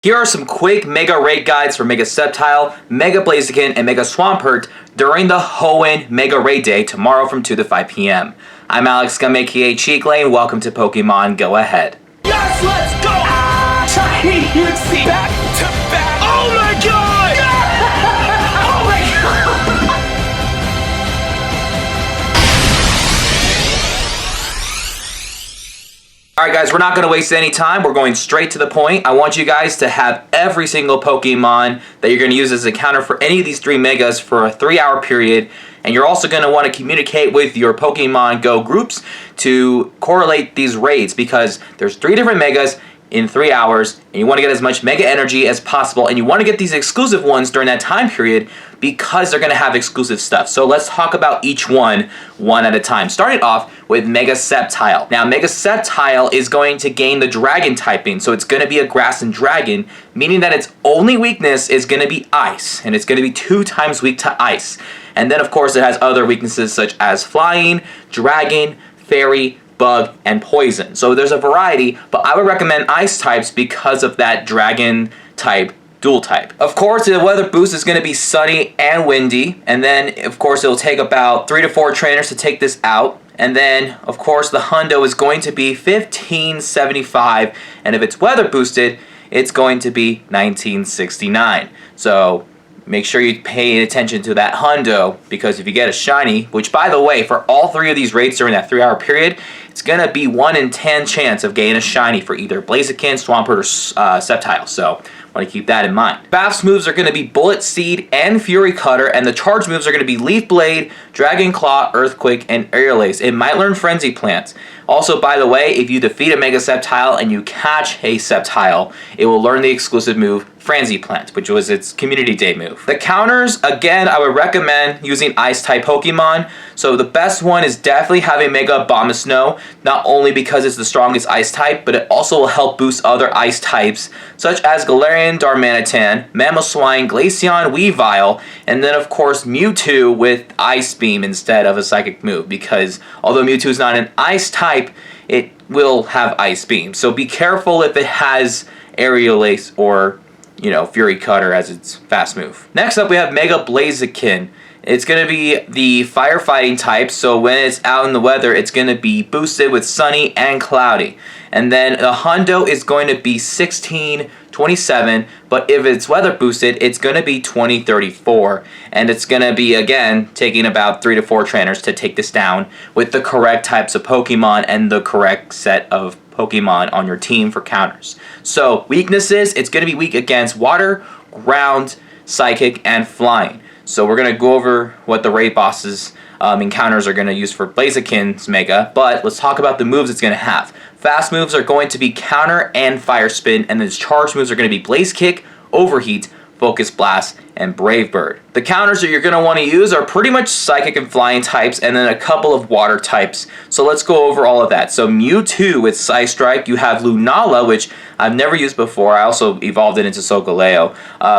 Here are some quick Mega Raid guides for Mega Sceptile, Mega Blaziken, and Mega Swampert during the Hoenn Mega Raid Day tomorrow from 2 to 5 p.m. I'm Alex Gum, aka Cheek Lane. Welcome to Pokemon Go Ahead. Yes, let's go! Let's see. Back to back. Oh my god! Oh my god! Alright guys, we're not going to waste any time. We're going straight to the point. I want you guys to have every single Pokemon that you're going to use as a counter for any of these 3 Megas for a 3-hour period. And you're also going to want to communicate with your Pokemon Go groups to correlate these raids, because there's 3 different Megas in 3 hours, and you want to get as much Mega Energy as possible, and you want to get these exclusive ones during that time period because they're going to have exclusive stuff. So let's talk about each one at a time. Starting off with Mega Sceptile. Now, Mega Sceptile is going to gain the Dragon typing, so it's going to be a Grass and Dragon, meaning that its only weakness is going to be Ice, and it's going to be 2 times weak to Ice. And then, of course, it has other weaknesses such as Flying, Dragon, Fairy, Bug, and Poison. So there's a variety, but I would recommend Ice types because of that Dragon type dual type. Of course, the weather boost is going to be sunny and windy, and then, of course, it'll take about 3 to 4 trainers to take this out. And then, of course, the hundo is going to be 1575, and if it's weather boosted, it's going to be 1969. So make sure you pay attention to that hundo, because if you get a shiny, which by the way, for all 3 of these raids during that 3-hour period, it's going to be 1 in 10 chance of getting a shiny for either Blaziken, Swampert, or Sceptile. So want to keep that in mind. Fast moves are going to be Bullet Seed and Fury Cutter, and the charge moves are going to be Leaf Blade, Dragon Claw, Earthquake, and Aerial Ace. It might learn Frenzy Plant. Also, by the way, if you defeat a Mega Sceptile and you catch a Sceptile, it will learn the exclusive move Frenzy Plant, which was its Community Day move. The counters, again, I would recommend using Ice-type Pokemon. So the best one is definitely having Mega Abomasnow, not only because it's the strongest Ice type, but it also will help boost other Ice types, such as Galarian, Darmanitan, Mamoswine, Glaceon, Weavile, and then of course Mewtwo with Ice Beam instead of a Psychic move, because although Mewtwo is not an Ice type, it will have Ice Beam. So be careful if it has Aerial Ace or, Fury Cutter as its fast move. Next up, we have Mega Blaziken. It's going to be the firefighting type, so when it's out in the weather, it's going to be boosted with sunny and cloudy. And then the hundo is going to be 1627, but if it's weather boosted, it's going to be 2034. And it's going to be, again, taking about 3 to 4 trainers to take this down with the correct types of Pokemon and the correct set of Pokemon on your team for counters. So weaknesses, it's going to be weak against water, ground, psychic, and flying. So we're going to go over what the raid bosses encounters are going to use for Blaziken's Mega, but let's talk about the moves it's going to have. Fast moves are going to be Counter and Fire Spin, and its charge moves are going to be Blaze Kick, Overheat, Focus Blast, and Brave Bird. The counters that you're going to want to use are pretty much Psychic and Flying types, and then a couple of Water types. So let's go over all of that. So Mewtwo with Psy Strike, you have Lunala, which I've never used before. I also evolved it into Solgaleo.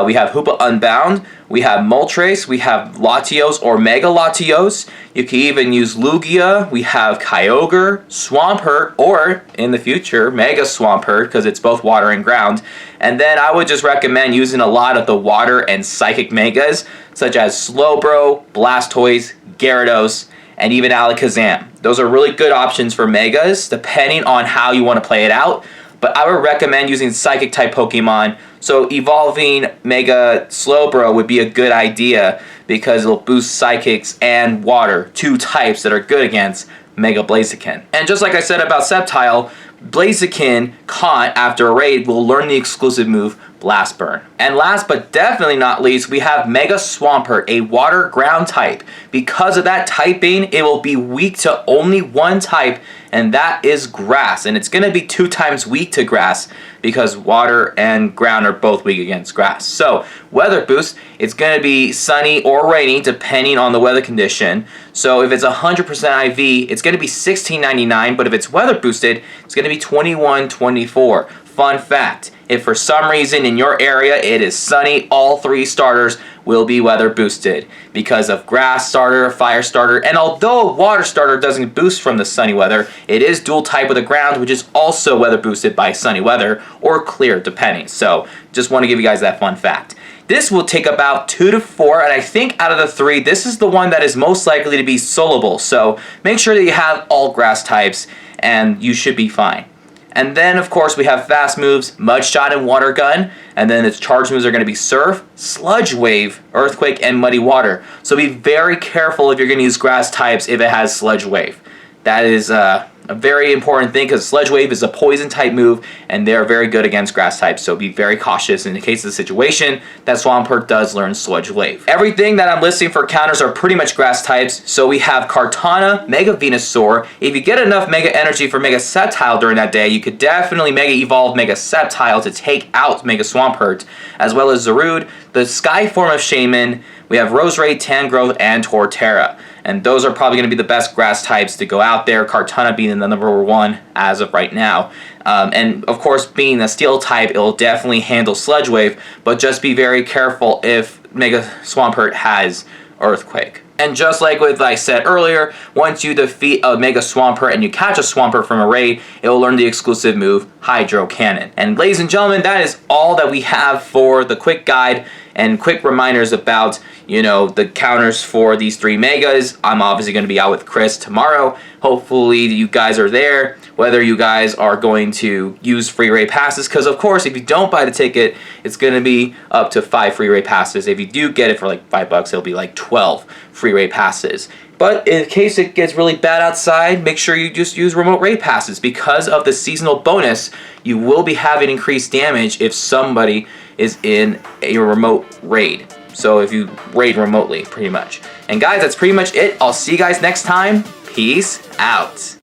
We have Hoopa Unbound, we have Moltres, we have Latios or Mega Latios. You can even use Lugia, we have Kyogre, Swampert, or in the future, Mega Swampert, because it's both water and ground. And then I would just recommend using a lot of the water and psychic Megas, such as Slowbro, Blastoise, Gyarados, and even Alakazam. Those are really good options for Megas, depending on how you want to play it out. But I would recommend using Psychic-type Pokemon, so evolving Mega Slowbro would be a good idea because it'll boost Psychics and Water, 2 types that are good against Mega Blaziken. And just like I said about Sceptile, Blaziken caught after a raid will learn the exclusive move Blast Burn. And last but definitely not least, we have Mega Swampert, a water ground type. Because of that typing, it will be weak to only 1 type, and that is grass. And it's going to be 2 times weak to grass because water and ground are both weak against grass. So weather boost, it's going to be sunny or rainy depending on the weather condition. So if it's 100% IV, it's going to be $16.99, but if it's weather boosted, it's going to be $21.24. Fun fact, if for some reason in your area it is sunny, all 3 starters will be weather boosted because of grass starter, fire starter, and although water starter doesn't boost from the sunny weather, it is dual type with the ground, which is also weather boosted by sunny weather or clear depending. So just want to give you guys that fun fact. This will take about 2 to 4, and I think out of the 3, this is the one that is most likely to be soloable. So make sure that you have all grass types and you should be fine. And then, of course, we have fast moves, Mud Shot and Water Gun. And then its charge moves are going to be Surf, Sludge Wave, Earthquake, and Muddy Water. So be very careful if you're going to use grass types if it has Sludge Wave. That is a very important thing because Sludge Wave is a poison type move and they're very good against grass types. So be very cautious in the case of the situation that Swampert does learn Sludge Wave. Everything that I'm listing for counters are pretty much grass types. So we have Kartana, Mega Venusaur. If you get enough Mega Energy for Mega Sceptile during that day, you could definitely Mega Evolve Mega Sceptile to take out Mega Swampert, as well as Zarude, the Sky form of Shaman. We have Roserade, Tangrowth, and Torterra. And those are probably going to be the best grass types to go out there, Kartana being the number 1 as of right now. And of course, being a steel type, it'll definitely handle Sludge Wave, but just be very careful if Mega Swampert has Earthquake. And just like what I said earlier, once you defeat a Mega Swampert and you catch a Swampert from a raid, it will learn the exclusive move, Hydro Cannon. And ladies and gentlemen, that is all that we have for the quick guide and quick reminders about, you know, the counters for these 3 megas. I'm obviously going to be out with Chris tomorrow. Hopefully you guys are there, whether you guys are going to use free raid passes, because of course if you don't buy the ticket, it's going to be up to 5 free raid passes. If you do get it for like $5, it'll be like 12 free raid passes. But in case it gets really bad outside, make sure you just use remote raid passes. Because of the seasonal bonus, you will be having increased damage if somebody is in a remote raid. So if you raid remotely, pretty much. And guys, that's pretty much it. I'll see you guys next time. Peace out.